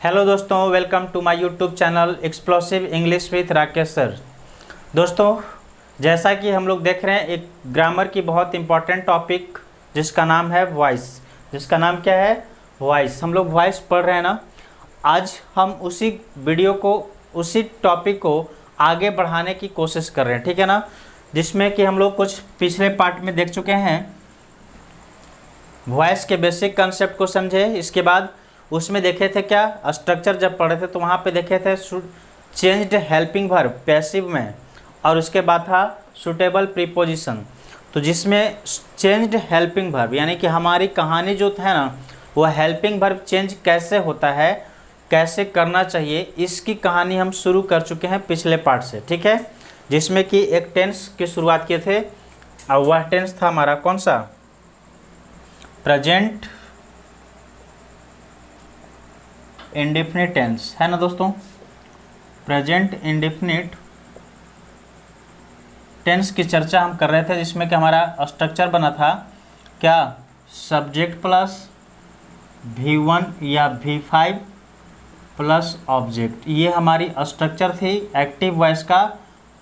Hello दोस्तों, welcome to my YouTube channel explosive English with Rakesh sir. दोस्तों, जैसा कि हम लोग देख रहे हैं एक ग्रामर की बहुत इंपॉर्टेंट टॉपिक जिसका नाम है वॉइस। जिसका नाम क्या है? वॉइस। हम लोग वॉइस पढ़ रहे हैं ना। आज हम उसी वीडियो को, उसी टॉपिक को आगे बढ़ाने की कोशिश कर रहे हैं, ठीक है ना। जिसमें कि हम लोग कुछ पिछले पार्ट में देख चुके हैं, वॉइस के बेसिक कंसेप्ट को समझे। इसके बाद उसमें देखे थे क्या, स्ट्रक्चर जब पढ़े थे तो वहाँ पे देखे थे चेंज्ड हेल्पिंग वर्ब पैसिव में, और उसके बाद था सुटेबल प्रीपोजिशन। तो जिसमें चेंज्ड हेल्पिंग वर्ब यानी कि हमारी कहानी जो है ना, वो हेल्पिंग वर्ब चेंज कैसे होता है, कैसे करना चाहिए, इसकी कहानी हम शुरू कर चुके हैं पिछले पार्ट से, ठीक है। जिसमें कि एक टेंस की शुरुआत किए थे, और वह टेंस था हमारा कौन सा? प्रेजेंट इंडेफिनिट टेंस, है ना दोस्तों। प्रेजेंट इंडेफिनिट टेंस की चर्चा हम कर रहे थे, जिसमें कि हमारा स्ट्रक्चर बना था क्या? सब्जेक्ट प्लस V1 या V5 प्लस ऑब्जेक्ट। ये हमारी स्ट्रक्चर थी एक्टिव वॉइस का।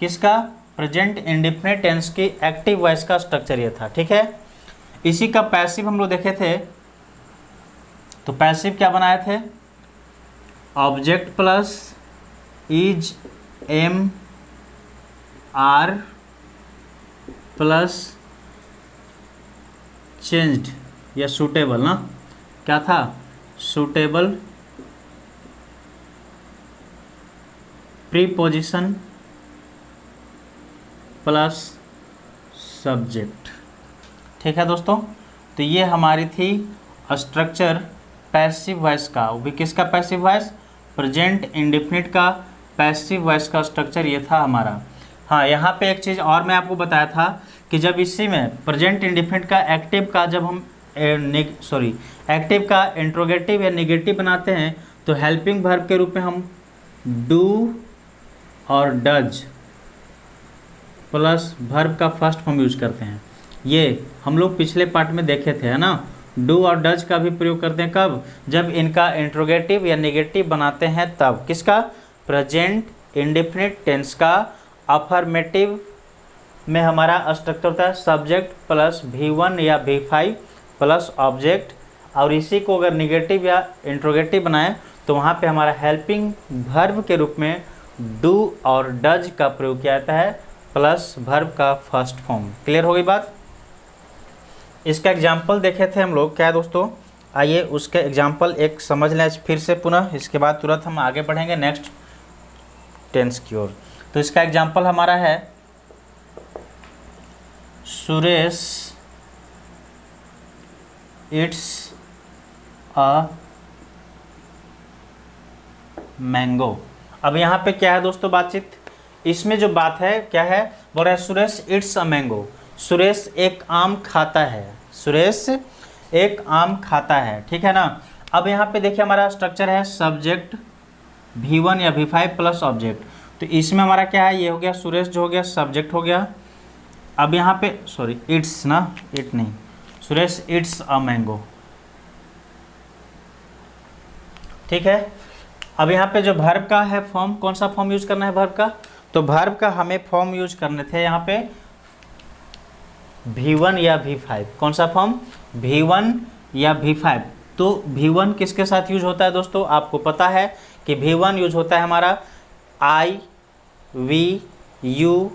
किसका? प्रेजेंट इंडेफिनिट टेंस की एक्टिव वॉइस का स्ट्रक्चर ये था, ठीक है। इसी का पैसिव हम लोग देखे थे। तो पैसिव क्या बनाए थे? Object plus is am are plus changed या सूटेबल ना। क्या था? सूटेबल प्रीपोजिशन प्लस सब्जेक्ट, ठीक है दोस्तों। तो ये हमारी थी स्ट्रक्चर पैसिव वॉइस का। वो भी किसका पैसिव वॉइस? प्रेजेंट इंडेफिनिट का पैसिव वॉइस का स्ट्रक्चर ये था हमारा। हाँ, यहाँ पे एक चीज़ और मैं आपको बताया था कि जब इसी में प्रेजेंट इंडेफिनिट का एक्टिव का जब हम एक्टिव का इंट्रोगेटिव या नेगेटिव बनाते हैं, तो हेल्पिंग वर्ब के रूप में हम डू और डज प्लस वर्ब का फर्स्ट फॉर्म यूज करते हैं। ये हम लोग पिछले पार्ट में देखे थे, है ना। डू और डज का भी प्रयोग करते हैं कब? जब इनका इंट्रोगेटिव या नेगेटिव बनाते हैं तब। किसका? प्रेजेंट इंडेफिनिट टेंस का अफर्मेटिव में हमारा स्ट्रक्चर होता है सब्जेक्ट प्लस V1 या V5 प्लस ऑब्जेक्ट, और इसी को अगर नेगेटिव या इंट्रोगेटिव बनाएं तो वहाँ पे हमारा हेल्पिंग वर्ब के रूप में डू और डज का प्रयोग किया जाता है प्लस वर्ब का फर्स्ट फॉर्म। क्लियर हो गई बात। इसका एग्जाम्पल देखे थे हम लोग, क्या है दोस्तों? आइए उसके एग्जाम्पल एक समझ लें फिर से पुनः, इसके बाद तुरंत हम आगे बढ़ेंगे नेक्स्ट टेंस की ओर। तो इसका एग्जाम्पल हमारा है सुरेश इट्स अ मैंगो। अब यहाँ पे क्या है दोस्तों बातचीत? इसमें जो बात है क्या है, बोल रहा है Suresh it's a mango. Suresh एक आम खाता है। सुरेश एक आम खाता है, ठीक है ना। अब यहाँ पे देखिए हमारा स्ट्रक्चर है सब्जेक्ट V1 या V5 प्लस ऑब्जेक्ट। तो इसमें हमारा क्या है, ये हो गया सुरेश जो हो गया सब्जेक्ट हो गया। अब यहाँ पे इट्स ना, इट नहीं, सुरेश इट्स अ मैंगो, ठीक है। अब यहाँ पे जो वर्ब का है फॉर्म, कौन सा फॉर्म यूज करना है वर्ब का? तो वर्ब का हमें फॉर्म यूज करने थे यहाँ पे V1 या V5। कौन सा फॉर्म? V1 या V5। तो V1 किसके साथ यूज होता है दोस्तों? आपको पता है कि V1 यूज होता है हमारा I, we, you,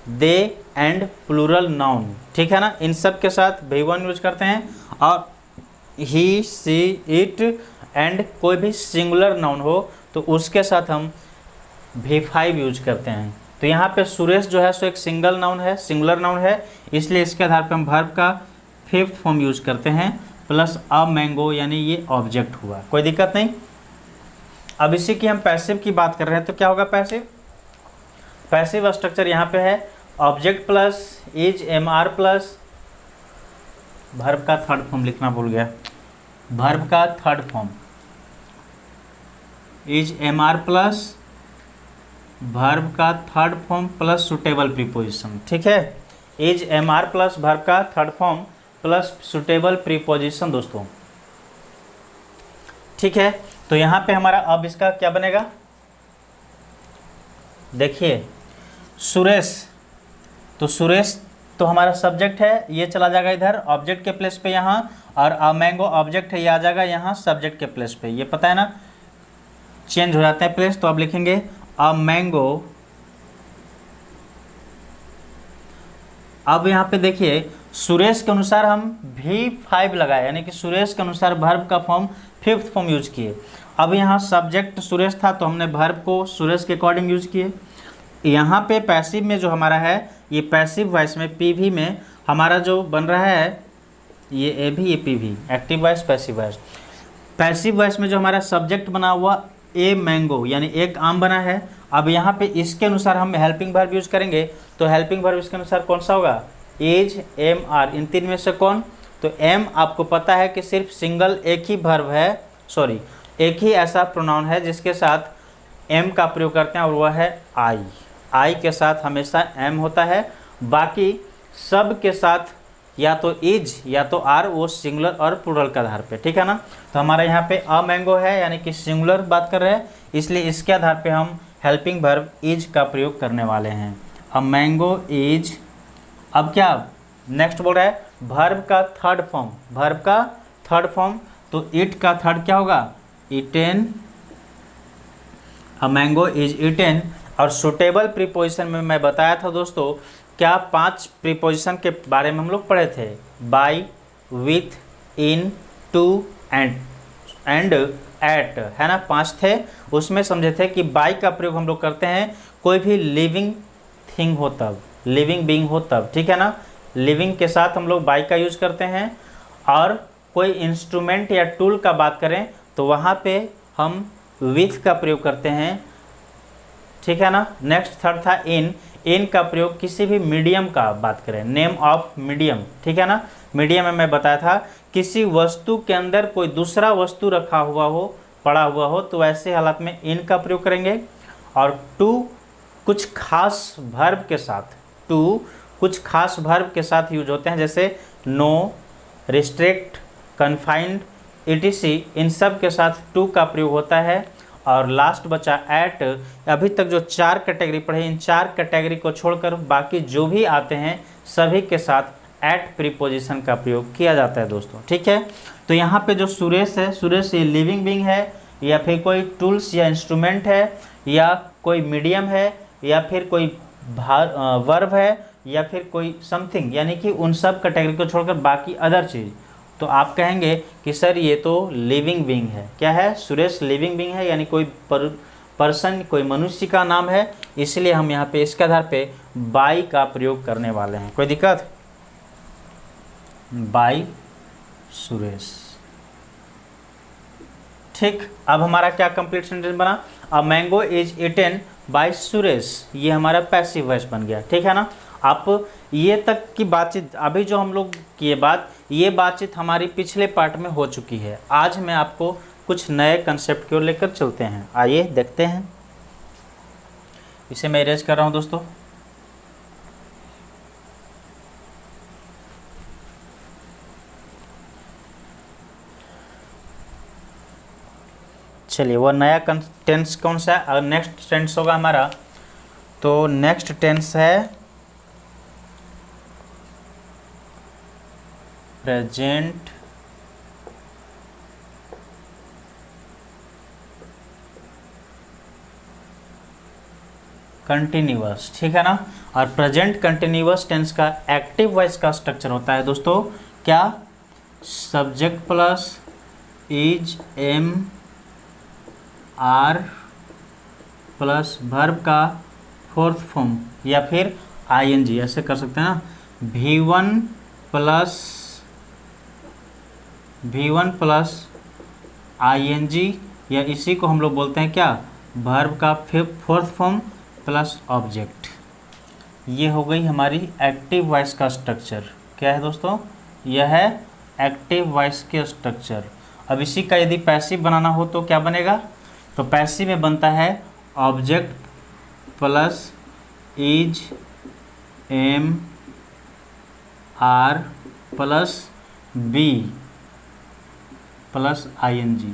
they and plural noun, ठीक है ना। इन सब के साथ V1 यूज करते हैं, और ही, सी, इट एंड कोई भी सिंगुलर नाउन हो तो उसके साथ हम V5 यूज करते हैं। तो यहाँ पे सुरेश जो है सो एक सिंगल नाउन है, सिंगुलर नाउन है, इसलिए इसके आधार पे हम वर्ब का फिफ्थ फॉर्म यूज करते हैं प्लस अ मैंगो, यानी ये ऑब्जेक्ट हुआ। कोई दिक्कत नहीं। अब इसी की हम पैसिव की बात कर रहे हैं, तो क्या होगा पैसिव? पैसिव स्ट्रक्चर यहाँ पे है object plus is am are plus verb का थर्ड फॉर्म लिखना भूल गया, वर्ब का third form is am are plus verb का third form plus suitable preposition, ठीक है। Is am are plus verb का third form plus suitable preposition दोस्तों, ठीक है। तो यहाँ पे हमारा अब इसका क्या बनेगा, देखिए सुरेश, तो सुरेश तो हमारा सब्जेक्ट है, ये चला जाएगा इधर ऑब्जेक्ट के प्लेस पे यहाँ, और अ मैंगो ऑब्जेक्ट है, ये आ जाएगा यहाँ सब्जेक्ट के प्लेस पे, ये पता है ना, चेंज हो जाते हैं प्लेस। तो अब लिखेंगे अ मैंगो। अब यहाँ पे देखिए सुरेश के अनुसार हम V5 लगाए, यानी कि सुरेश के अनुसार वर्ब का फॉर्म 5th फॉर्म यूज किए। अब यहाँ सब्जेक्ट सुरेश था तो हमने वर्ब को सुरेश के अकॉर्डिंग यूज किए। यहाँ पे पैसिव में जो हमारा है, ये पैसिव वॉइस में PV में हमारा जो बन रहा है, ये AV ये PV, active voice passive voice. Passive voice में जो हमारा सब्जेक्ट बना हुआ ए मैंगो, यानी एक आम बना है। अब यहाँ पे इसके अनुसार हम हेल्पिंग वर्ब यूज करेंगे, तो हेल्पिंग वर्ब इसके अनुसार कौन सा होगा, इज, एम, आर, इन तीन में से कौन, तो एम आपको पता है कि सिर्फ सिंगल एक ही वर्ब है, सॉरी एक ही ऐसा प्रोनाउन है जिसके साथ एम का प्रयोग करते हैं और वह है आई। आई के साथ हमेशा एम होता है, बाकी सब के साथ या तो इज या तो आर, वो सिंगुलर और प्लूरल के आधार पे, ठीक है ना। तो हमारा यहाँ पे अ मैंगो है, यानी कि सिंगुलर बात कर रहे हैं, इसलिए इसके आधार पे हम हेल्पिंग वर्ब इज का प्रयोग करने वाले हैं। अ मैंगो इज। अब क्या नेक्स्ट बोल रहा है, वर्ब का थर्ड फॉर्म, वर्ब का थर्ड फॉर्म, तो इट का थर्ड क्या होगा, eaten. A mango is eaten. और सुटेबल प्रीपोजिशन में मैं बताया था दोस्तों, क्या 5 प्रीपोजिशन के बारे में हम लोग पढ़े थे, by, with, in, to and at, है ना, 5 थे। उसमें समझे थे कि बाय का प्रयोग हम लोग करते हैं कोई भी लिविंग थिंग हो तब, लिविंग बीइंग हो तब, ठीक है ना, लिविंग के साथ हम लोग बाय का यूज करते हैं। और कोई इंस्ट्रूमेंट या टूल का बात करें तो वहाँ पे हम विथ का प्रयोग करते हैं, ठीक है ना। नेक्स्ट थर्ड था इन। इन का प्रयोग किसी भी मीडियम का बात करें, नेम ऑफ मीडियम, ठीक है ना। मीडियम में मैं बताया था किसी वस्तु के अंदर कोई दूसरा वस्तु रखा हुआ हो, पड़ा हुआ हो, तो ऐसे हालात में इन का प्रयोग करेंगे। और टू कुछ खास वर्ब के साथ, टू कुछ खास वर्ब के साथ यूज होते हैं, जैसे नो, रिस्ट्रिक्ट, कन्फाइंड, etc, इन सब के साथ टू का प्रयोग होता है। और लास्ट बचा एट। अभी तक जो 4 कैटेगरी पढ़े, इन 4 कैटेगरी को छोड़कर बाकी जो भी आते हैं सभी के साथ एट प्रीपोजिशन का प्रयोग किया जाता है दोस्तों, ठीक है। तो यहाँ पे जो सुरेश है, सुरेश ये लिविंग बीइंग है, या फिर कोई टूल्स या इंस्ट्रूमेंट है, या कोई मीडियम है, या फिर कोई वर्ब है, या फिर कोई समथिंग, यानी कि उन सब कैटेगरी को छोड़कर बाकी अदर चीज़, तो आप कहेंगे कि सर ये तो लिविंग बीइंग है। क्या है, सुरेश लिविंग बीइंग है, यानी कोई पर्सन, कोई मनुष्य का नाम है, इसलिए हम यहाँ पे इसके आधार पे बाय का प्रयोग करने वाले हैं। कोई दिक्कत, बाय सुरेश, ठीक। अब हमारा क्या कंप्लीट सेंटेंस बना, a mango is eaten by Suresh, ये हमारा पैसिव वॉइस बन गया, ठीक है ना। आप ये तक की बातचीत, अभी जो हम लोग किए बात, ये बातचीत हमारी पिछले पार्ट में हो चुकी है। आज मैं आपको कुछ नए कंसेप्ट की ओर लेकर चलते हैं, आइए देखते हैं। इसे मैं इरेज कर रहा हूँ दोस्तों। चलिए, वो नया टेंस कौन सा है, नेक्स्ट टेंस होगा हमारा, तो नेक्स्ट टेंस है प्रेजेंट कंटिन्यूअस, ठीक है ना। और प्रेजेंट कंटिन्यूअस टेंस का एक्टिव वॉइस का स्ट्रक्चर होता है दोस्तों, क्या, subject plus is, am, are plus verb का 4th फॉर्म, या फिर आईएनजी, ऐसे कर सकते हैं ना, V1 प्लस आईएनजी, या इसी को हम लोग बोलते हैं क्या, वर्ब का 4th फॉर्म प्लस ऑब्जेक्ट। ये हो गई हमारी एक्टिव वॉइस का स्ट्रक्चर। क्या है दोस्तों, यह है एक्टिव वॉइस के स्ट्रक्चर। अब इसी का यदि पैसिव बनाना हो तो क्या बनेगा, तो पैसिव में बनता है object plus is, am, are plus be plus ING,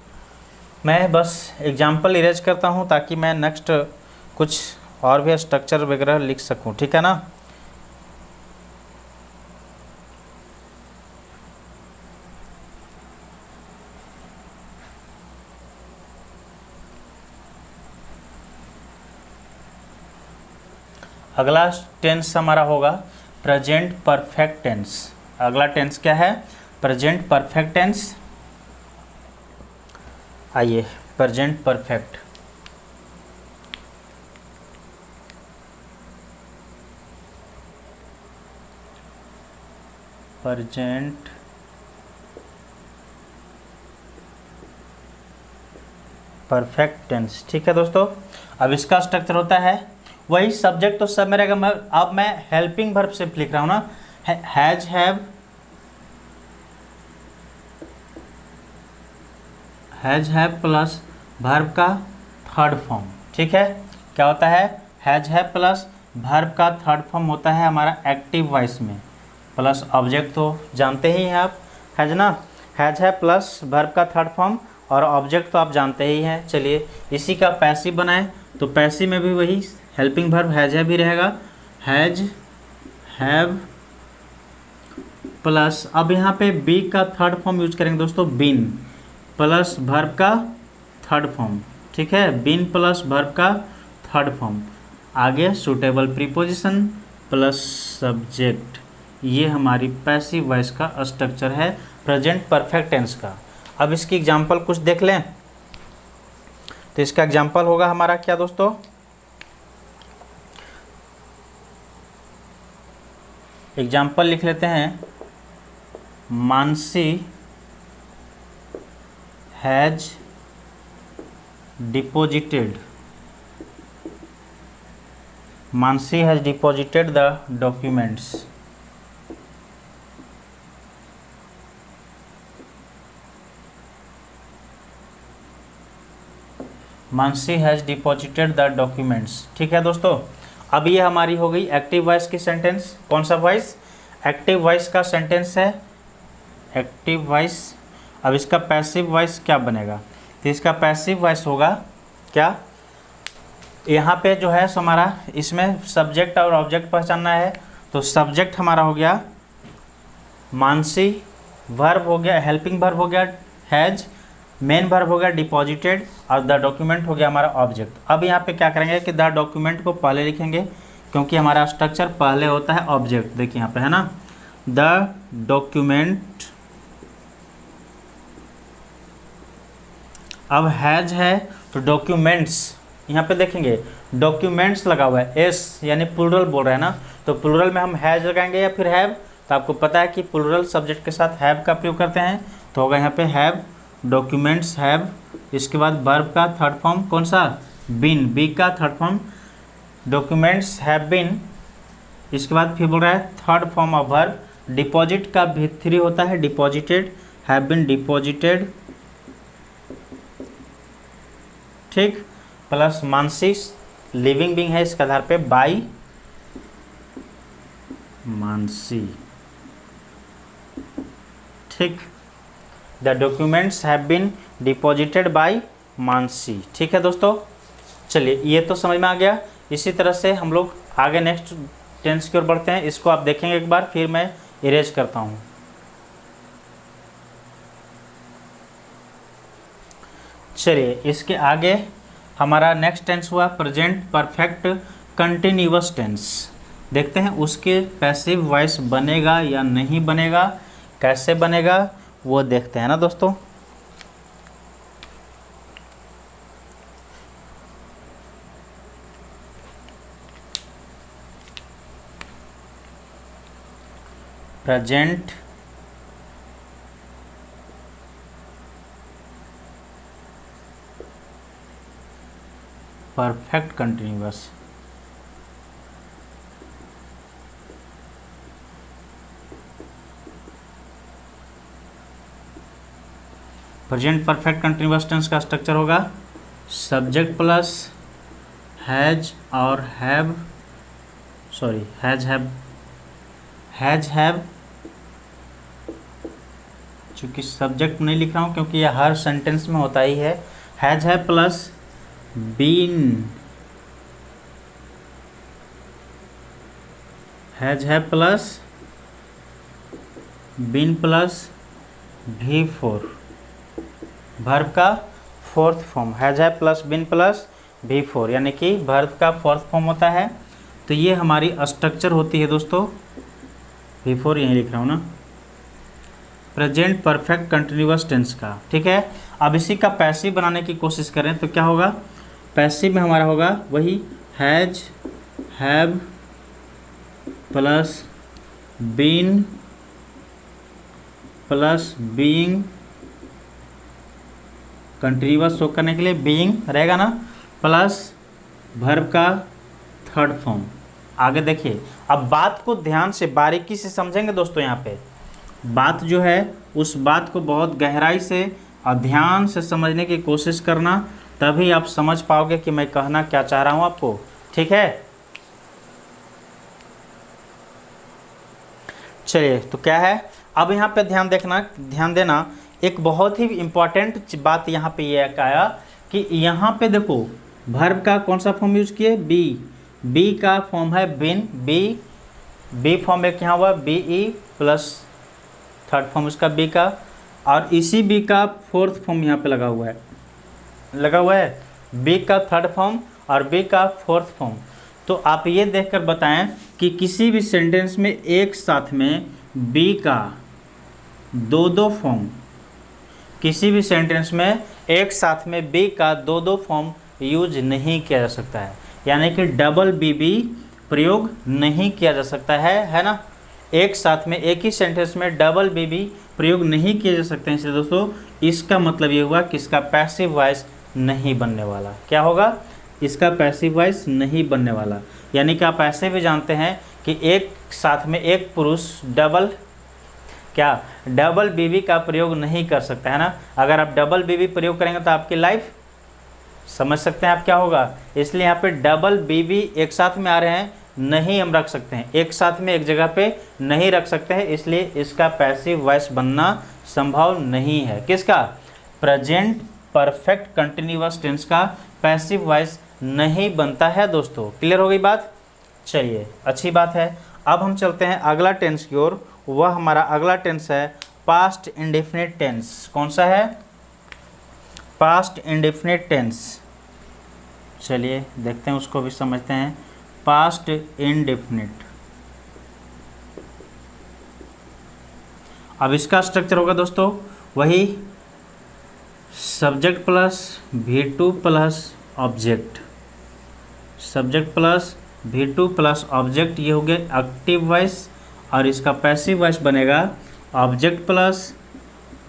मैं बस एग्जाम्पल इरेज करता हूँ ताकि मैं नेक्स्ट कुछ और भी स्ट्रक्चर वगैरह लिख सकूँ, ठीक है ना। अगला टेंस हमारा होगा प्रेजेंट परफेक्ट टेंस। अगला टेंस क्या है? Present perfect tense. आइए, present perfect. Present perfect tense, ठीक है दोस्तों। अब इसका स्ट्रक्चर होता है वही सब्जेक्ट तो सब में रहेगा, अब मैं हेल्पिंग वर्ब से लिख रहा हूँ ना, हैज हैव प्लस वर्ब का थर्ड फॉर्म, ठीक है। क्या होता है? हैज हैव प्लस वर्ब का थर्ड फॉर्म होता है हमारा एक्टिव वॉइस में, प्लस ऑब्जेक्ट तो जानते ही हैं आप, हैज ना, हैज हैव प्लस वर्ब का थर्ड फॉर्म और ऑब्जेक्ट तो आप जानते ही हैं। चलिए इसी का पैसिव बनाएं, तो पैसिव में भी वही हेल्पिंग वर्ब हैज हैव भी रहेगा, हैज हैव प्लस, अब यहाँ पे बी का थर्ड फॉर्म यूज करेंगे दोस्तों, बीन प्लस वर्ब का थर्ड फॉर्म, ठीक है, बीन प्लस वर्ब का थर्ड फॉर्म, आगे सुटेबल प्रीपोजिशन प्लस सब्जेक्ट। ये हमारी पैसिव वॉइस का स्ट्रक्चर है प्रेजेंट परफेक्ट टेंस का। अब इसकी एग्जांपल कुछ देख लें, तो इसका एग्जांपल होगा हमारा क्या दोस्तों? एग्जाम्पल लिख लेते हैं, Mansi has deposited, Mansi has deposited the documents, Mansi has deposited the documents, ठीक है दोस्तों। अब ये हमारी हो गई एक्टिव वॉइस की सेंटेंस। कौन सा वॉइस? एक्टिव वॉइस का सेंटेंस है एक्टिव वॉइस। अब इसका पैसिव वॉइस क्या बनेगा? तो इसका पैसिव वॉइस होगा क्या? यहाँ पे जो है सो हमारा इसमें सब्जेक्ट और ऑब्जेक्ट पहचानना है, तो सब्जेक्ट हमारा हो गया मानसी, वर्ब हो गया हेल्पिंग वर्ब हो गया हैज, मेन वर्ब हो गया डिपॉजिटेड और द डॉक्यूमेंट हो गया हमारा ऑब्जेक्ट। अब यहाँ पे क्या करेंगे कि द डॉक्यूमेंट को पहले लिखेंगे क्योंकि हमारा स्ट्रक्चर पहले होता है ऑब्जेक्ट। देखिए यहाँ पे है ना, द डॉक्यूमेंट। अब हैज है तो डॉक्यूमेंट्स, यहाँ पे देखेंगे डॉक्यूमेंट्स लगा हुआ है, एस यानी प्लूरल बोल रहे हैं ना, तो प्लूरल में हम हैज लगाएंगे या फिर हैव। तो आपको पता है कि प्लूरल सब्जेक्ट के साथ हैव का प्रयोग करते हैं, तो होगा यहाँ पे हैव, डॉक्यूमेंट्स हैव। इसके बाद वर्ब का थर्ड फॉर्म कौन सा? बीन, बी का third form documents have been. इसके बाद फिर बोल रहा है third form of verb, deposit का भी थ्री होता है डिपॉजिटेड, हैव बीन डिपॉजिटेड, ठीक, प्लस मानसी लिविंग बीइंग है इसके आधार पे बाई मानसी, ठीक, the documents have been deposited by Mansi, ठीक है दोस्तों। चलिए ये तो समझ में आ गया। इसी तरह से हम लोग आगे नेक्स्ट टेंस की ओर बढ़ते हैं, इसको आप देखेंगे एक बार, फिर मैं इरेज करता हूँ। चलिए इसके आगे हमारा नेक्स्ट टेंस हुआ प्रेजेंट परफेक्ट कंटिन्यूअस टेंस। देखते हैं उसके पैसिव वॉइस बनेगा या नहीं बनेगा, कैसे बनेगा वो देखते हैं ना दोस्तों। Present perfect continuous, present perfect continuous tense का स्ट्रक्चर होगा सब्जेक्ट प्लस हैज और हैव, सॉरी हैज हैव, चूँकि सब्जेक्ट नहीं लिख रहा हूँ क्योंकि यह हर सेंटेंस में होता ही है, हैज है प्लस बीन, हैज है plus been plus V4, verb का फोर्थ फॉर्म। हैज है प्लस बीन प्लस V4 यानी कि वर्ब का फोर्थ फॉर्म होता है। तो ये हमारी स्ट्रक्चर होती है दोस्तों, V4 यहीं लिख रहा हूँ ना, प्रेजेंट परफेक्ट कंटिन्यूअस टेंस का। ठीक है, अब इसी का पैसिव बनाने की कोशिश करें तो क्या होगा, पैसिव में हमारा होगा वही has, have plus been plus being, continuous show करने के लिए बीइंग रहेगा ना, प्लस वर्ब का थर्ड फॉर्म। आगे देखिए, अब बात को ध्यान से बारीकी से समझेंगे दोस्तों। यहाँ पे बात जो है उस बात को बहुत गहराई से और ध्यान से समझने की कोशिश करना, तभी आप समझ पाओगे कि मैं कहना क्या चाह रहा हूँ आपको। ठीक है, चलिए तो क्या है, अब यहाँ पे ध्यान देना, एक बहुत ही इम्पॉर्टेंट बात यहाँ पे ये आया कि यहाँ पे देखो वर्ब का कौन सा फॉर्म यूज किए, बी का फॉर्म है बिन, बी फॉर्म एक यहाँ हुआ BE प्लस थर्ड फॉर्म उसका बी का, और इसी बी का फोर्थ फॉर्म यहाँ पे लगा हुआ है, बी का थर्ड फॉर्म और बी का फोर्थ फॉर्म। तो आप ये देखकर बताएं कि किसी भी सेंटेंस में एक साथ में बी का दो फॉर्म, किसी भी सेंटेंस में एक साथ में बी का दो फॉर्म यूज नहीं किया जा सकता है, यानी कि डबल BB प्रयोग नहीं किया जा सकता है ना। एक साथ में एक ही सेंटेंस में डबल BB प्रयोग नहीं किए जा सकते हैं। इसलिए दोस्तों इसका मतलब ये हुआ कि इसका पैसिव वॉइस नहीं बनने वाला। क्या होगा, इसका पैसिव वॉइस नहीं बनने वाला, यानी कि आप ऐसे भी जानते हैं कि एक साथ में एक पुरुष डबल BB का प्रयोग नहीं कर सकता है ना। अगर आप डबल BB प्रयोग करेंगे तो आपकी लाइफ समझ सकते हैं आप क्या होगा। इसलिए यहाँ पे डबल BB एक साथ में आ रहे हैं, नहीं हम रख सकते हैं, एक साथ में एक जगह पे नहीं रख सकते हैं, इसलिए इसका पैसिव वॉइस बनना संभव नहीं है। किसका, प्रेजेंट परफेक्ट कंटिन्यूअस टेंस का पैसिव वॉइस नहीं बनता है दोस्तों। क्लियर हो गई बात, चलिए अच्छी बात है। अब हम चलते हैं अगला टेंस की ओर। वह हमारा अगला टेंस है पास्ट इंडेफिनिट टेंस। कौन सा है, पास्ट इंडेफिनिट टेंस। चलिए देखते हैं, उसको भी समझते हैं। पास्ट इंडेफिनिट, अब इसका स्ट्रक्चर होगा दोस्तों वही subject plus V2 plus object, subject plus V2 plus object, ये हो गया एक्टिव वॉइस। और इसका पैसिव वॉइस बनेगा ऑब्जेक्ट प्लस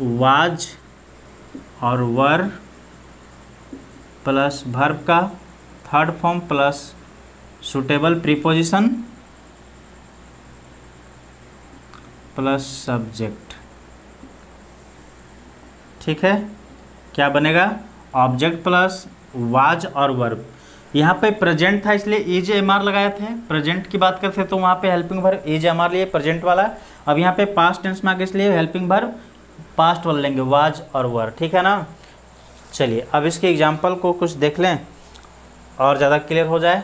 वाज और वर प्लस वर्ब का third form plus suitable preposition plus subject. ठीक है, क्या बनेगा, ऑब्जेक्ट प्लस वाज और वर्ब। यहाँ पे प्रेजेंट था इसलिए EJMR लगाए थे, प्रेजेंट की बात करते तो वहाँ पे हेल्पिंग वर्ब EJMR लिए प्रेजेंट वाला। अब यहाँ पे पास्ट टेंस में आगे इसलिए हेल्पिंग वर्ब पास्ट वाला लेंगे वाज और वर। ठीक है ना, चलिए अब इसके एग्जाम्पल को कुछ देख लें और ज़्यादा क्लियर हो जाए।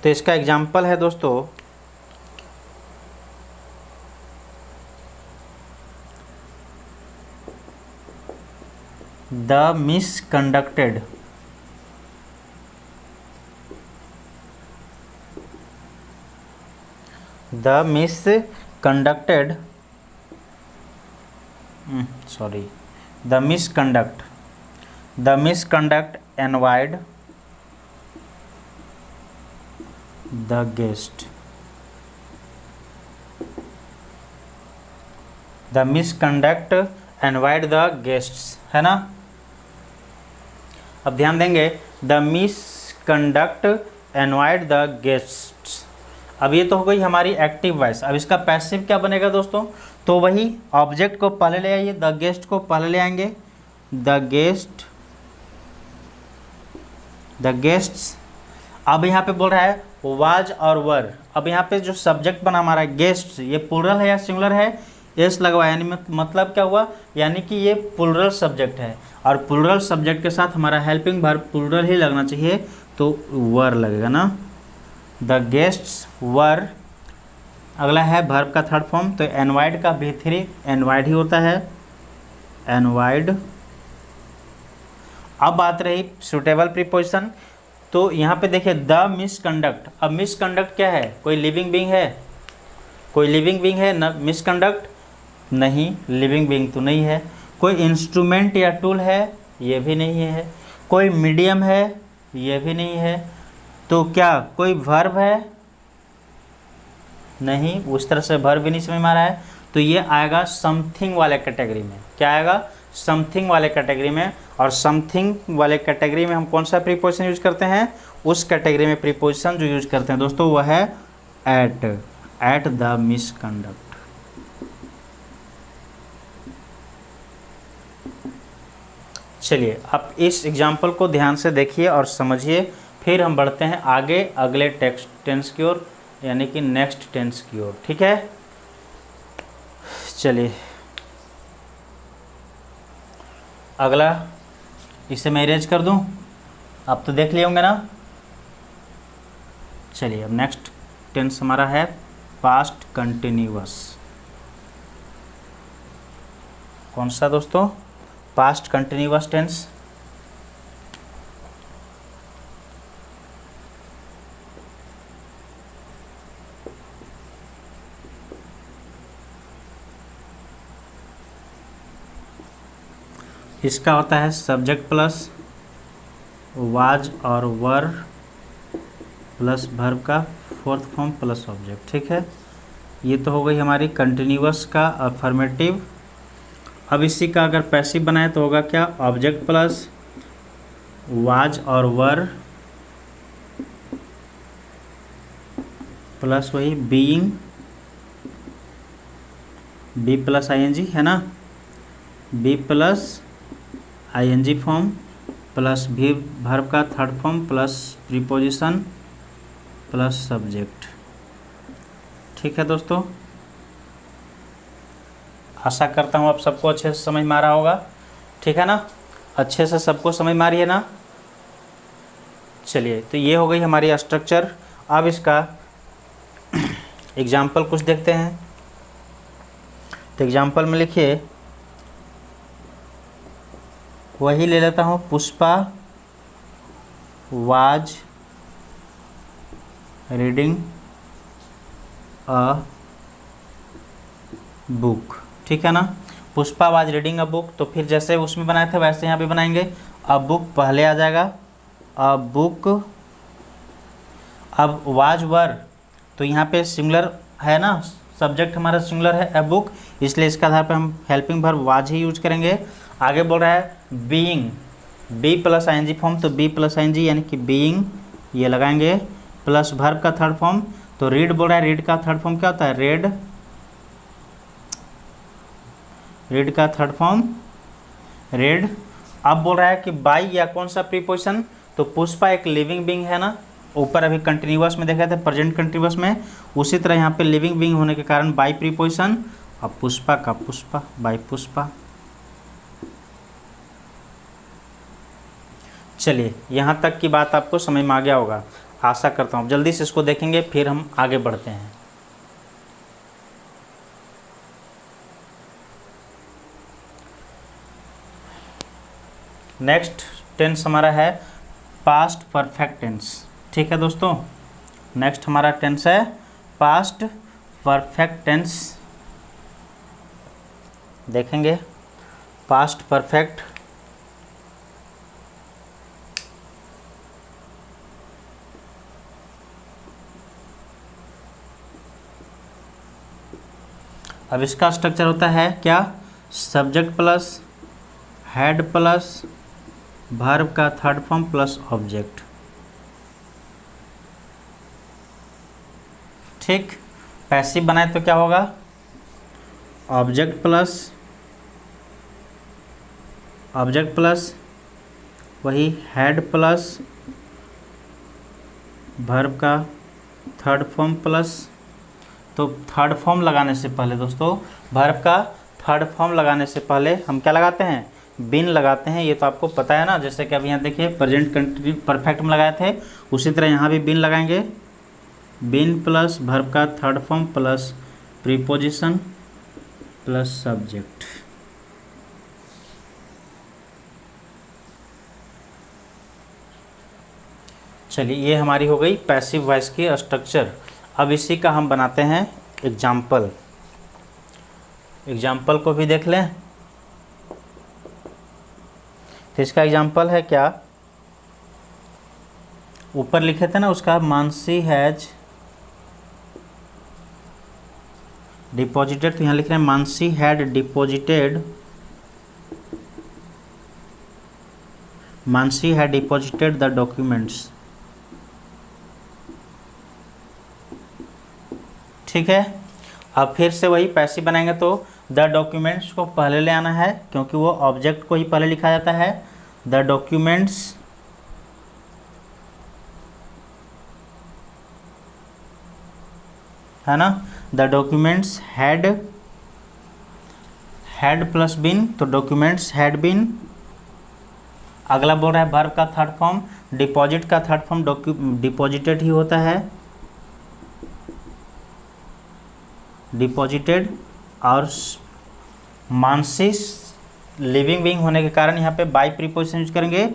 तो इसका एग्जाम्पल है दोस्तों, the मिसकंडक्टेड, the misconduct annoyed the guest, the misconduct annoyed the guests, है ना। अब ध्यान देंगे, the misconduct annoyed the guests। अब ये तो हो गई हमारी एक्टिव वॉइस। अब इसका पैसिव क्या बनेगा दोस्तों, तो वही ऑब्जेक्ट को पहले ले आइए, द गेस्ट को पहले ले आएंगे, द गेस्ट्स। अब यहाँ पे बोल रहा है वाज और वर। अब यहाँ पे जो सब्जेक्ट बना हमारा गेस्ट, ये प्लूरल है या सिंगुलर है, एस लगवाया, यानी मतलब क्या हुआ, यानी कि ये प्लूरल सब्जेक्ट है, और प्लूरल सब्जेक्ट के साथ हमारा हेल्पिंग वर्ब प्लूरल ही लगना चाहिए, तो वर लगेगा ना। द गेस्ट्स वर। अगला है वर्ब का थर्ड फॉर्म, तो एनवाइड का B3 एनवाइड ही होता है, एनवाइड। अब बात रही सुटेबल प्रीपोजिशन, तो यहाँ पे देखिए द मिसकंडक्ट। अब मिसकंडक्ट क्या है, कोई लिविंग बीइंग है, कोई लिविंग बीइंग है न मिसकंडक्ट, नहीं लिविंग बीइंग तो नहीं है। कोई इंस्ट्रूमेंट या टूल है, ये भी नहीं है। कोई मीडियम है, ये भी नहीं है। तो क्या कोई वर्ब है, नहीं, उस तरह से वर्ब भी नहीं समझ में आ रहा है, तो ये आएगा समथिंग वाले कैटेगरी में। क्या आएगा, समथिंग वाले कैटेगरी में। और समथिंग वाले कैटेगरी में हम कौन सा प्रीपोजिशन यूज करते हैं, उस कैटेगरी में प्रीपोजिशन जो यूज करते हैं दोस्तों वह है एट, एट द मिसकंडक्ट। चलिए अब इस एग्जाम्पल को ध्यान से देखिए और समझिए, फिर हम बढ़ते हैं आगे अगले टेक्स्ट टेंस की ओर, यानी कि नेक्स्ट टेंस की ओर। ठीक है, चलिए अगला, इसे मैं इरेज कर दूं, आप तो देख लिए होंगे ना। चलिए अब नेक्स्ट टेंस हमारा है पास्ट कंटिन्यूअस। कौन सा दोस्तों, पास्ट कंटिन्यूअस टेंस। इसका होता है सब्जेक्ट प्लस वाज और वर प्लस वर्ब का फोर्थ फॉर्म प्लस ऑब्जेक्ट। ठीक है, ये तो हो गई हमारी कंटिन्यूअस का अफर्मेटिव। अब इसी का अगर पैसिव बनाए तो होगा क्या, ऑब्जेक्ट प्लस वाज और वर प्लस वही बीइंग, बी प्लस आईएनजी है ना, be plus ING form plus भी वर्ब का third form plus preposition plus subject. ठीक है दोस्तों, आशा करता हूँ आप सबको अच्छे से समझ में आ रहा होगा। ठीक है ना, अच्छे से सबको समझ में आ रही है ना। चलिए तो ये हो गई हमारी स्ट्रक्चर। अब इसका एग्जाम्पल कुछ देखते हैं। तो एग्जाम्पल में लिखिए, वही ले लेता हूँ, Pushpa was reading a book. ठीक है ना, Pushpa was reading a book, तो फिर जैसे उसमें बनाए थे वैसे यहाँ भी बनाएंगे। अ बुक पहले आ जाएगा, अ बुक। अब वाज वर, तो यहाँ पे सिंगुलर है ना, सब्जेक्ट हमारा सिंगुलर है अ बुक, इसलिए इसके आधार पर हम हेल्पिंग वर्ब वाज ही यूज करेंगे। आगे बोल रहा है being, be plus ING form, तो बी प्लस आईएनजी यानी कि बीइंग ये लगाएंगे, प्लस वर्ब का थर्ड फॉर्म। तो रीड बोल रहा है, रीड का थर्ड फॉर्म क्या होता है, रेड, रीड का थर्ड फॉर्म रेड। अब बोल रहा है कि बाई या कौन सा प्रीपोजिशन, तो पुष्पा एक लिविंग बीइंग है ना, ऊपर अभी कंटिन्यूअस में देखा था प्रेजेंट कंटिन्यूअस में, उसी तरह यहाँ पे लिविंग बीइंग होने के कारण बाई प्रीपोजिशन। अब पुष्पा का पुष्पा, बाई पुष्पा। चलिए यहाँ तक की बात आपको समझ में आ गया होगा, आशा करता हूँ। जल्दी से इसको देखेंगे फिर हम आगे बढ़ते हैं। नेक्स्ट टेंस हमारा है पास्ट परफेक्ट टेंस। ठीक है दोस्तों, नेक्स्ट हमारा टेंस है पास्ट परफेक्ट टेंस। देखेंगे पास्ट परफेक्ट, अब इसका स्ट्रक्चर होता है क्या, subject plus head plus verb का थर्ड फॉर्म प्लस ऑब्जेक्ट। ठीक, पैसिव बनाए तो क्या होगा, ऑब्जेक्ट प्लस वही हेड प्लस वर्ब का थर्ड फॉर्म प्लस तो थर्ड फॉर्म लगाने से पहले दोस्तों, वर्ब का थर्ड फॉर्म लगाने से पहले हम क्या लगाते हैं, बिन लगाते हैं। ये तो आपको पता है ना, जैसे कि अभी यहाँ देखिए प्रेजेंट कंटिन्यू परफेक्ट में लगाए थे, उसी तरह यहाँ भी बिन लगाएंगे। बिन प्लस वर्ब का third form plus preposition plus subject. चलिए, ये हमारी हो गई पैसिव वॉइस की स्ट्रक्चर। अब इसी का हम बनाते हैं एग्जाम्पल। एग्जाम्पल को भी देख लें। तो इसका एग्जाम्पल है क्या, ऊपर लिखे थे ना उसका, मानसी हैज डिपॉजिटेड, तो यहाँ लिख रहे हैं Mansi had deposited, Mansi had deposited the documents. ठीक है। अब फिर से वही पैसिव बनाएंगे, तो द डॉक्यूमेंट्स को पहले ले आना है, क्योंकि वो ऑब्जेक्ट को ही पहले लिखा जाता है। द डॉक्यूमेंट्स है ना, the documents had, had plus been, तो डॉक्यूमेंट्स हैड बिन। अगला बोल रहा है वर्ब का थर्ड फॉर्म, डिपॉजिट का थर्ड फॉर्म डिपॉजिटेड ही होता है, डिपॉजिटेड। और मानसी लिविंग बीइंग होने के कारण यहाँ पे बाई प्रीपोजिशन यूज करेंगे,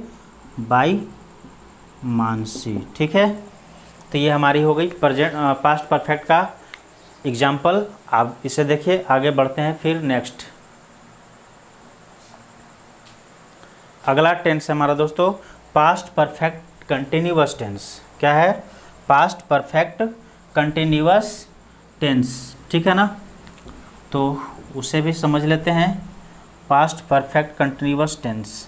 बाई मानसी। ठीक है। तो ये हमारी हो गई प्रेजेंट पास्ट परफेक्ट का एग्जाम्पल। आप इसे देखिए, आगे बढ़ते हैं फिर नेक्स्ट। अगला टेंस है हमारा दोस्तों पास्ट परफेक्ट कंटिन्यूअस टेंस। क्या है, पास्ट परफेक्ट कंटिन्यूअस टेंस। ठीक है ना, तो उसे भी समझ लेते हैं। पास्ट परफेक्ट कंटिन्यूअस टेंस,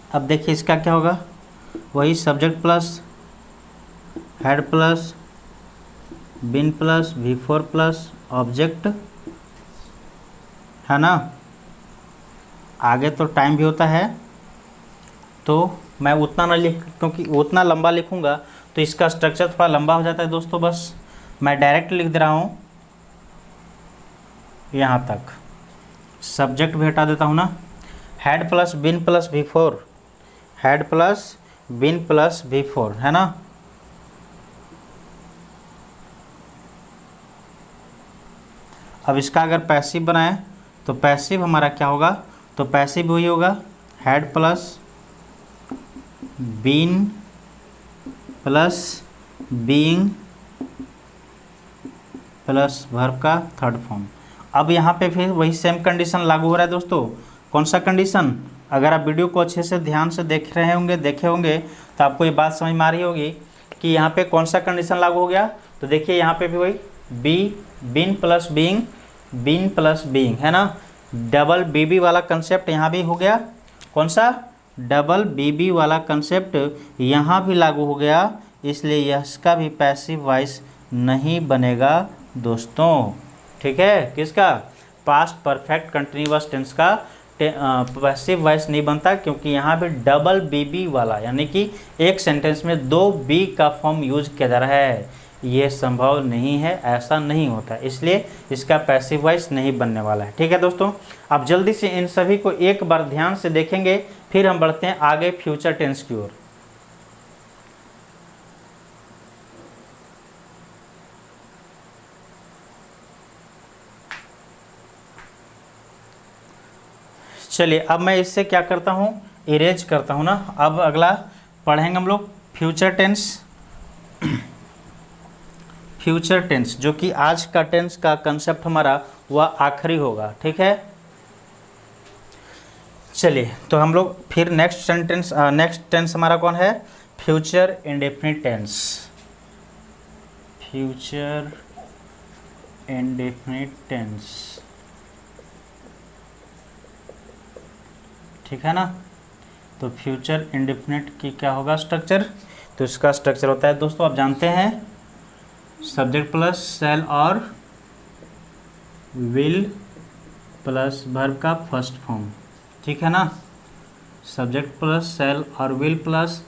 अब देखिए इसका क्या होगा, वही सब्जेक्ट प्लस हेड प्लस बिन प्लस V4 प्लस ऑब्जेक्ट, है ना। आगे तो टाइम भी होता है, तो मैं उतना ना लिख, क्योंकि उतना लंबा लिखूंगा तो इसका स्ट्रक्चर थोड़ा लंबा हो जाता है दोस्तों। बस मैं डायरेक्ट लिख दे रहा हूँ यहाँ तक, सब्जेक्ट भी हटा देता हूँ ना। हेड प्लस बिन प्लस V4, हेड प्लस बिन प्लस V4, है ना। अब इसका अगर पैसिव बनाए तो पैसिव हमारा क्या होगा, तो पैसिव वही होगा had plus been plus being plus verb का थर्ड फॉर्म। अब यहाँ पे फिर वही सेम कंडीशन लागू हो रहा है दोस्तों। कौन सा कंडीशन, अगर आप वीडियो को अच्छे से ध्यान से देख रहे होंगे, देखे होंगे, तो आपको ये बात समझ में आ रही होगी कि यहाँ पे कौन सा कंडीशन लागू हो गया। तो देखिए यहाँ पे भी वही बिन प्लस बीइंग, बिन प्लस बीइंग, है ना। डबल बीबी वाला कंसेप्ट यहाँ भी हो गया। कौन सा, डबल बीबी वाला कंसेप्ट यहाँ भी लागू हो गया, इसलिए इसका भी पैसिव वॉइस नहीं बनेगा दोस्तों। ठीक है, किसका, पास्ट परफेक्ट कंटिन्यूअस टेंस का पैसिव वॉइस नहीं बनता, क्योंकि यहाँ भी डबल बीबी वाला, यानी कि एक सेंटेंस में दो बी का फॉर्म यूज किया जा रहा है। ये संभव नहीं है, ऐसा नहीं होता, इसलिए इसका पैसिव वॉइस नहीं बनने वाला है। ठीक है दोस्तों, अब जल्दी से इन सभी को एक बार ध्यान से देखेंगे, फिर हम बढ़ते हैं आगे फ्यूचर टेंस की ओर। चलिए, अब मैं इससे क्या करता हूँ, इरेज करता हूँ ना। अब अगला पढ़ेंगे हम लोग फ्यूचर टेंस। फ्यूचर टेंस जो कि आज का टेंस का कंसेप्ट हमारा वह आखिरी होगा। ठीक है, चलिए तो हम लोग फिर नेक्स्ट टेंस हमारा कौन है, future indefinite tense. Future indefinite tense, ठीक है ना। तो फ्यूचर इंडेफिनिट की क्या होगा स्ट्रक्चर, तो इसका स्ट्रक्चर होता है दोस्तों आप जानते हैं सब्जेक्ट प्लस शैल और विल प्लस वर्ब का फर्स्ट फॉर्म, ठीक है ना, सब्जेक्ट प्लस शैल और विल प्लस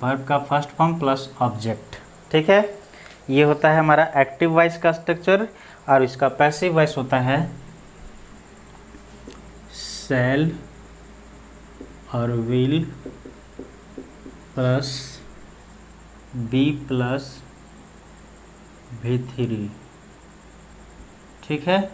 वर्ब का फर्स्ट फॉर्म प्लस ऑब्जेक्ट, ठीक है। ये होता है हमारा एक्टिव वॉइस का स्ट्रक्चर और इसका पैसिव वॉइस होता है शैल और will plus be plus V3, ठीक है,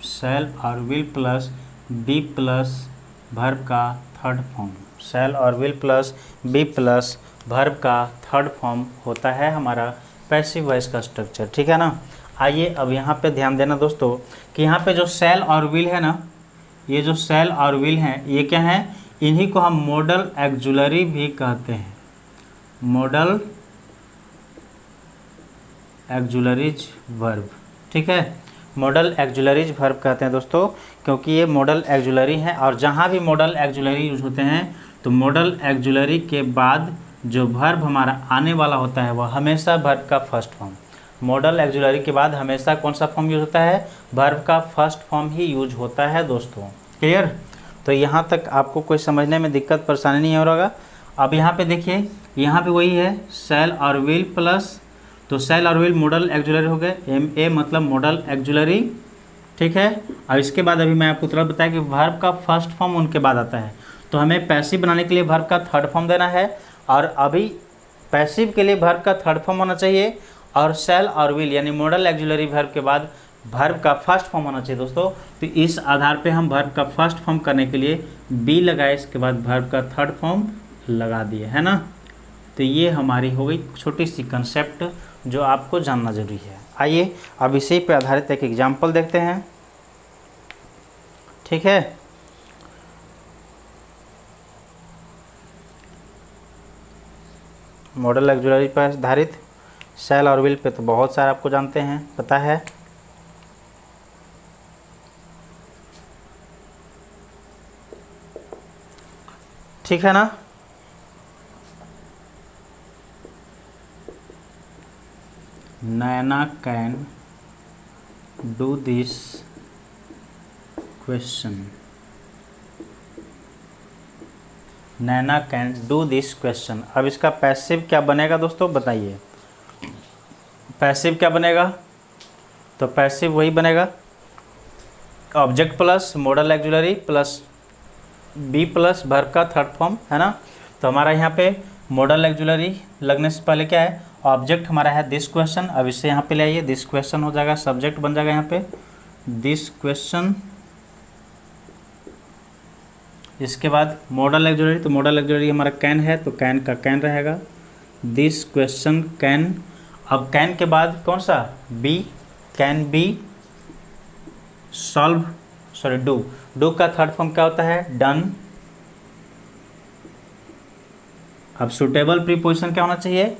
शैल और will plus be plus verb का थर्ड फॉर्म, शैल और will plus be plus verb का थर्ड फॉर्म होता है हमारा पैसिव वॉइस का स्ट्रक्चर, ठीक है ना। आइए अब यहाँ पे ध्यान देना दोस्तों कि यहाँ पे जो शैल और विल है ना, ये जो शैल और विल हैं ये क्या हैं, इन्हीं को हम मॉडल एक्जुलरी भी कहते हैं, मॉडल एक्जुलरीज वर्ब, ठीक है, मॉडल एक्जुलरीज वर्ब कहते हैं दोस्तों, क्योंकि ये मॉडल एक्जुलरी हैं और जहाँ भी मॉडल एक्जुलरी यूज होते हैं तो मॉडल एक्जुलरी के बाद जो वर्ब हमारा आने वाला होता है वह हमेशा वर्ब का फर्स्ट फॉर्म, मॉडल एक्जुलरी के बाद हमेशा कौन सा फॉर्म यूज होता है, वर्ब का फर्स्ट फॉर्म ही यूज होता है दोस्तों, क्लियर। तो यहाँ तक आपको कोई समझने में दिक्कत परेशानी नहीं हो रहा होगा। अब यहाँ पे देखिए, यहाँ पे वही है शैल और विल प्लस, तो शैल और विल मॉडल एक्जुलरी हो गए, MA मतलब मॉडल एक्जुलरी, ठीक है। और इसके बाद अभी मैं आपको तुरंत बताया कि वर्ब का फर्स्ट फॉर्म उनके बाद आता है, तो हमें पैसिव बनाने के लिए वर्ब का थर्ड फॉर्म देना है और अभी पैसिव के लिए वर्ब का थर्ड फॉर्म होना चाहिए और शैल और विल यानी मॉडल एक्जुलरी वर्ब के बाद वर्ब का फर्स्ट फॉर्म होना चाहिए दोस्तों। तो इस आधार पे हम वर्ब का फर्स्ट फॉर्म करने के लिए बी लगाए, इसके बाद वर्ब का थर्ड फॉर्म लगा दिए, है ना। तो ये हमारी हो गई छोटी सी कंसेप्ट जो आपको जानना जरूरी है। आइए अब इसी पे आधारित एक एग्जाम्पल देखते हैं, ठीक है। मॉडल एक्जुलरी पर आधारित शैल और विल पे तो बहुत सारा आपको जानते हैं, पता है, ठीक है ना। Naina can do this question, Naina can do this question. अब इसका पैसिव क्या बनेगा दोस्तों बताइए, पैसिव क्या बनेगा, तो पैसिव वही बनेगा object plus modal auxiliary plus be plus verb का थर्ड फॉर्म, है ना। तो हमारा यहाँ पे मॉडल एक्जुलरी लगने से पहले क्या है, ऑब्जेक्ट हमारा है दिस क्वेश्चन, अब इससे यहाँ पे ले आइए, दिस क्वेश्चन हो जाएगा, सब्जेक्ट बन जाएगा यहाँ पे दिस क्वेश्चन, इसके बाद मॉडल एक्जुलरी, तो मॉडल एक्जुलरी हमारा कैन है तो कैन का कैन रहेगा, दिस क्वेश्चन कैन। अब कैन के बाद कौन सा, be, can be solve, sorry do, do का थर्ड फॉर्म क्या होता है, डन। अब सुटेबल प्रीपोजिशन क्या होना चाहिए,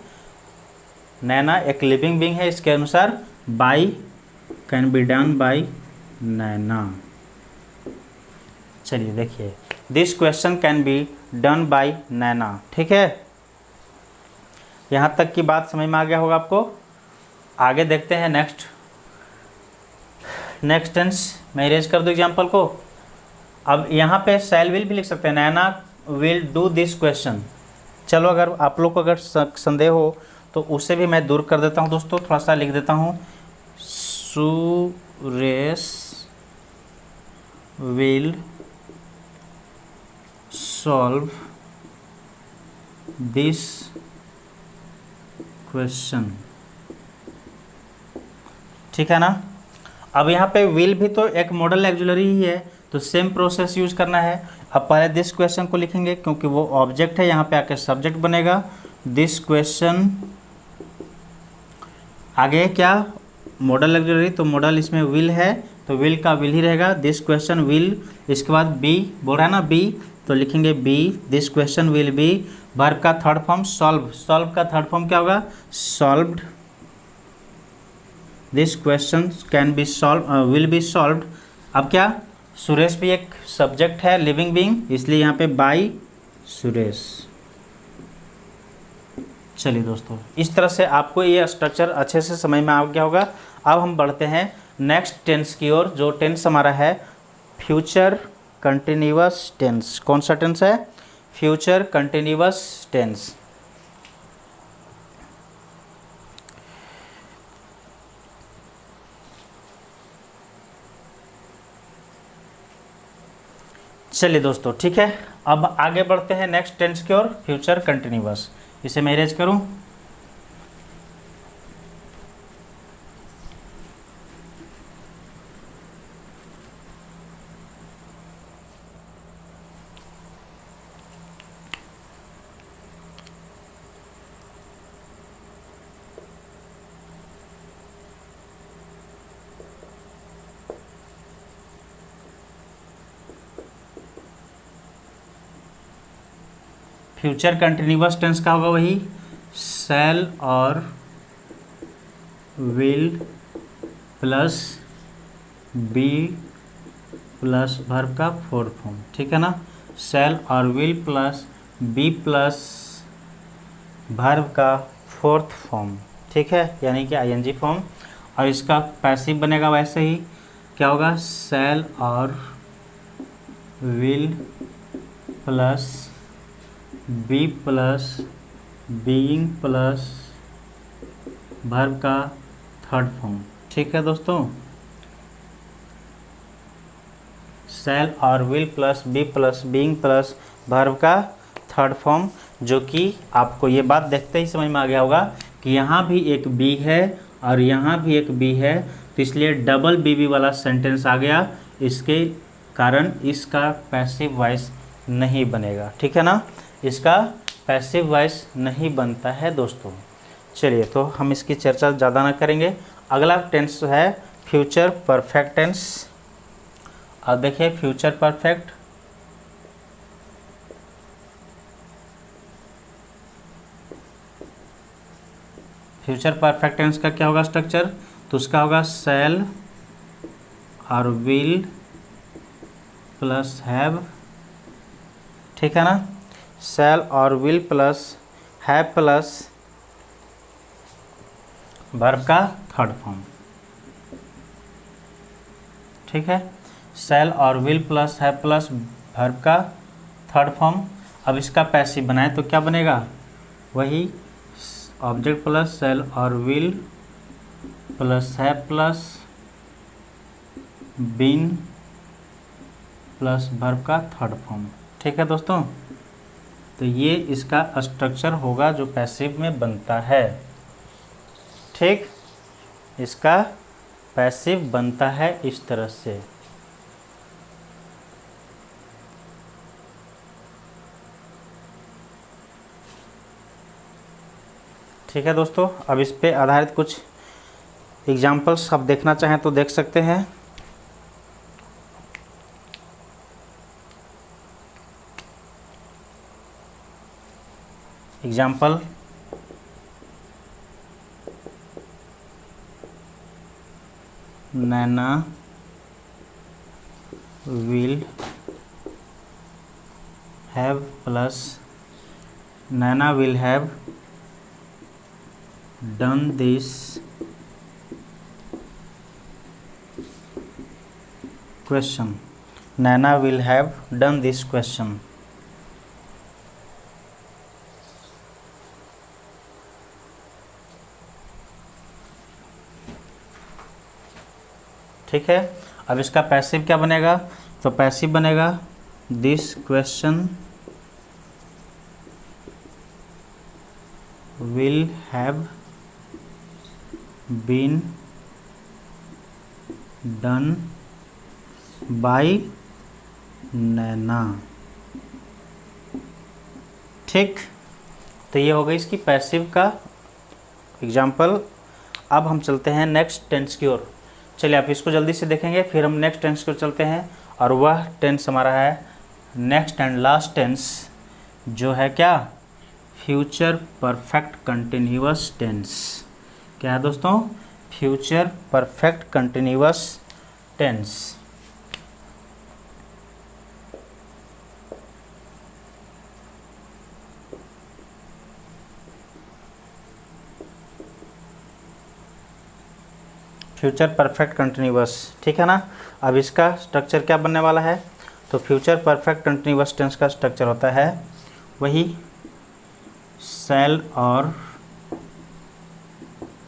नैना एक लिविंग बीइंग है, इसके अनुसार by can be done by Naina. चलिए देखिए, this question can be done by Naina, ठीक है। यहाँ तक की बात समझ में आ गया होगा आपको। आगे देखते हैं नेक्स्ट टेंस, मैं इरेज कर दूँ एग्जाम्पल को। अब यहाँ पे शैल विल भी लिख सकते हैं, नैना विल डू दिस क्वेश्चन। चलो अगर आप लोग को अगर संदेह हो तो उसे भी मैं दूर कर देता हूँ दोस्तों, थोड़ा सा लिख देता हूँ, Suresh will solve this question, ठीक है ना। अब यहाँ पे विल भी तो एक मॉडल एक्जुलरी ही है, तो सेम प्रोसेस यूज करना है। अब पहले दिस क्वेश्चन को लिखेंगे क्योंकि वो ऑब्जेक्ट है, यहाँ पे आके सब्जेक्ट बनेगा, दिस क्वेश्चन। आगे क्या, मॉडल एक्जुलरी, तो मॉडल इसमें विल है तो विल का विल ही रहेगा, दिस क्वेश्चन विल। इसके बाद बी बोल रहा है ना, बी, तो लिखेंगे be, this question will be, verb का थर्ड फॉर्म सॉल्व, सॉल्व का थर्ड फॉर्म क्या होगा, solved, this question can be solve, will be solved. अब क्या, सुरेश भी एक सब्जेक्ट है, लिविंग बीइंग, इसलिए यहाँ पे बाय सुरेश। चलिए दोस्तों, इस तरह से आपको ये स्ट्रक्चर अच्छे से समझ में आ गया होगा। अब हम बढ़ते हैं नेक्स्ट टेंस की ओर, जो टेंस हमारा है फ्यूचर कंटिन्यूअस टेंस। कौन सा टेंस है? Future continuous tense. चलिए दोस्तों, ठीक है, अब आगे बढ़ते हैं नेक्स्ट टेंस की ओर, फ्यूचर कंटिन्यूअस। इसे मैं इरेज करूं। फ्यूचर कंटिन्यूअस टेंस का होगा वही शैल और will plus be plus verb का फोर्थ फॉर्म, ठीक है ना। शैल और will plus be plus verb का फोर्थ फॉर्म, ठीक है, यानी कि आईएनजी फॉर्म। और इसका पैसिव बनेगा वैसे ही, क्या होगा? शैल और will plus be plus being plus verb का थर्ड फॉर्म, ठीक है दोस्तों। शैल और will plus be plus being plus verb का थर्ड फॉर्म, जो कि आपको ये बात देखते ही समझ में आ गया होगा कि यहाँ भी एक बी है और यहाँ भी एक बी है, तो इसलिए डबल बीबी वाला सेंटेंस आ गया। इसके कारण इसका पैसिव वॉइस नहीं बनेगा, ठीक है ना, इसका पैसिव वॉइस नहीं बनता है दोस्तों। चलिए, तो हम इसकी चर्चा ज़्यादा ना करेंगे। अगला टेंस है फ्यूचर परफेक्ट टेंस। अब देखिए future perfect, future perfect tense का क्या होगा स्ट्रक्चर? तो उसका होगा शैल और विल प्लस हैव, ठीक है ना। शैल और will plus have plus verb का थर्ड फॉर्म, ठीक है। शैल और will plus have plus verb का थर्ड फॉर्म। अब इसका पैसिव बनाए तो क्या बनेगा? वही ऑब्जेक्ट प्लस शैल और will plus have plus been plus verb का थर्ड फॉर्म, ठीक है दोस्तों। तो ये इसका स्ट्रक्चर होगा जो पैसिव में बनता है, ठीक, इसका पैसिव बनता है इस तरह से। ठीक है दोस्तों, अब इस पे आधारित कुछ एग्जाम्पल्स आप देखना चाहें तो देख सकते हैं। Example, Naina will have plus Naina will have done this question. Naina will have done this question. ठीक है, अब इसका पैसिव क्या बनेगा? तो पैसिव बनेगा this question will have been done by Naina, ठीक। तो ये हो गई इसकी पैसिव का एग्जाम्पल। अब हम चलते हैं नेक्स्ट टेंस की ओर। चलिए आप इसको जल्दी से देखेंगे, फिर हम नेक्स्ट टेंस की ओर चलते हैं। और वह टेंस हमारा है नेक्स्ट एंड लास्ट टेंस, जो है क्या? Future perfect continuous tense. क्या है दोस्तों? Future perfect continuous tense. Future perfect continuous, ठीक है ना। अब इसका स्ट्रक्चर क्या बनने वाला है, तो फ्यूचर परफेक्ट कंटिन्यूअस टेंस का स्ट्रक्चर होता है वही शैल और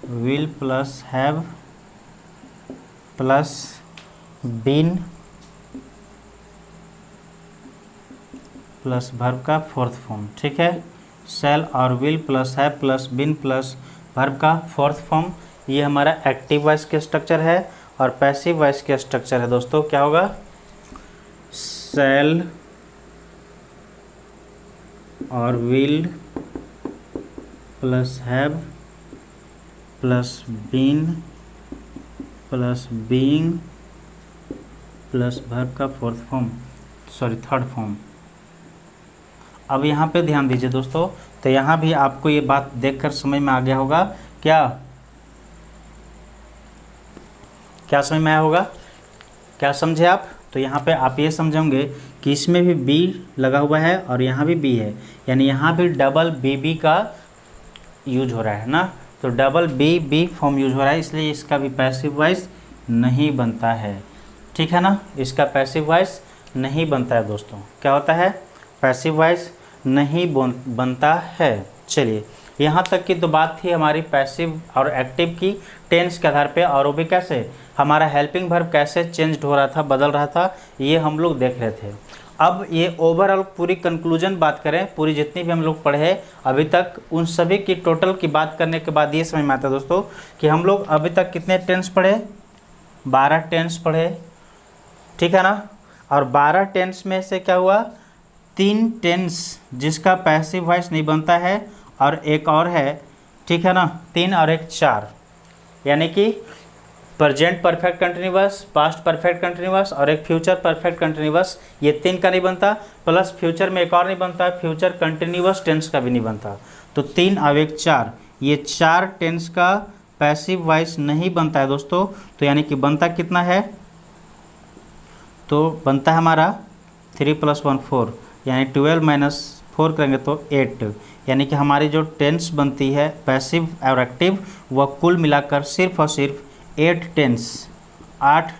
will plus have plus been plus verb का फोर्थ फॉर्म, ठीक है। शैल और will plus have plus been plus verb का फोर्थ फॉर्म, ये हमारा एक्टिव वॉइस के स्ट्रक्चर है। और पैसिव वॉइस के स्ट्रक्चर है दोस्तों, क्या होगा, शैल और will plus have plus been plus being plus verb का थर्ड फॉर्म। अब यहाँ पे ध्यान दीजिए दोस्तों, तो यहाँ भी आपको ये बात देखकर समझ में आ गया होगा, क्या समझ में आया होगा, क्या समझे आप। तो यहाँ पे आप ये समझोगे कि इसमें भी बी लगा हुआ है और यहाँ भी बी है, यानी यहाँ भी डबल बी का यूज हो रहा है ना। तो डबल बी फॉर्म यूज हो रहा है, इसलिए इसका भी पैसिव वॉइस नहीं बनता है, ठीक है ना। इसका पैसिव वॉइस नहीं बनता है दोस्तों, क्या होता है, पैसिव वॉइस नहीं बनता है। चलिए, यहाँ तक की तो बात थी हमारी पैसिव और एक्टिव की टेंस के आधार पे, और वो भी कैसे, हमारा हेल्पिंग वर्ब कैसे चेंज हो रहा था, बदल रहा था, ये हम लोग देख रहे थे। अब ये ओवरऑल पूरी कंक्लूजन बात करें, पूरी जितनी भी हम लोग पढ़े अभी तक, उन सभी की टोटल की बात करने के बाद ये समझ में आता है दोस्तों कि हम लोग अभी तक कितने टेंस पढ़े, 12 टेंस पढ़े, ठीक है ना। और 12 टेंस में से क्या हुआ, 3 टेंस जिसका पैसिव वॉइस नहीं बनता है और एक और है, ठीक है ना, 3 और 1 4, यानी कि present perfect continuous, past perfect continuous और एक फ्यूचर परफेक्ट कंटिन्यूअस, ये 3 का नहीं बनता, प्लस फ्यूचर में एक और नहीं बनता, फ्यूचर कंटिन्यूअस टेंस का भी नहीं बनता। तो 3 और 1 4, ये 4 टेंस का पैसिव वॉइस नहीं बनता है दोस्तों। तो यानी कि बनता कितना है, तो बनता है हमारा 3 + 1 4, यानी 12 - 4 करेंगे तो 8, यानी कि हमारी जो टेंस बनती है पैसिव और एक्टिव, वह कुल मिलाकर सिर्फ और सिर्फ 8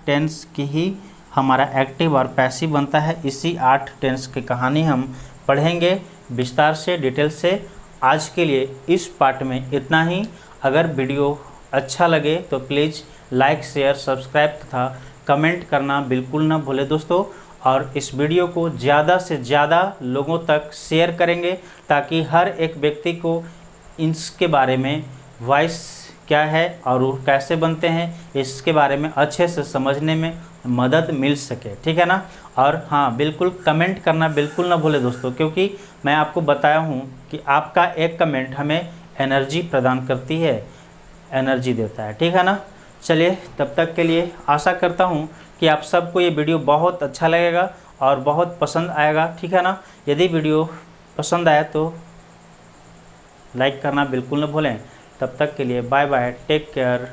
टेंस की ही हमारा एक्टिव और पैसिव बनता है। इसी 8 टेंस की कहानी हम पढ़ेंगे विस्तार से, डिटेल से। आज के लिए इस पार्ट में इतना ही। अगर वीडियो अच्छा लगे तो प्लीज़ लाइक, शेयर, सब्सक्राइब तथा कमेंट करना बिल्कुल ना भूलें दोस्तों। और इस वीडियो को ज़्यादा से ज़्यादा लोगों तक शेयर करेंगे, ताकि हर एक व्यक्ति को इसके बारे में, वॉइस क्या है और वो कैसे बनते हैं, इसके बारे में अच्छे से समझने में मदद मिल सके, ठीक है ना। और हाँ, बिल्कुल कमेंट करना बिल्कुल ना भूलें दोस्तों, क्योंकि मैं आपको बताया हूँ कि आपका एक कमेंट हमें एनर्जी प्रदान करती है, एनर्जी देता है, ठीक है ना। चलिए, तब तक के लिए आशा करता हूँ कि आप सबको ये वीडियो बहुत अच्छा लगेगा और बहुत पसंद आएगा, ठीक है ना। यदि वीडियो पसंद आया तो लाइक करना बिल्कुल न भूलें। तब तक के लिए बाय बाय, टेक केयर।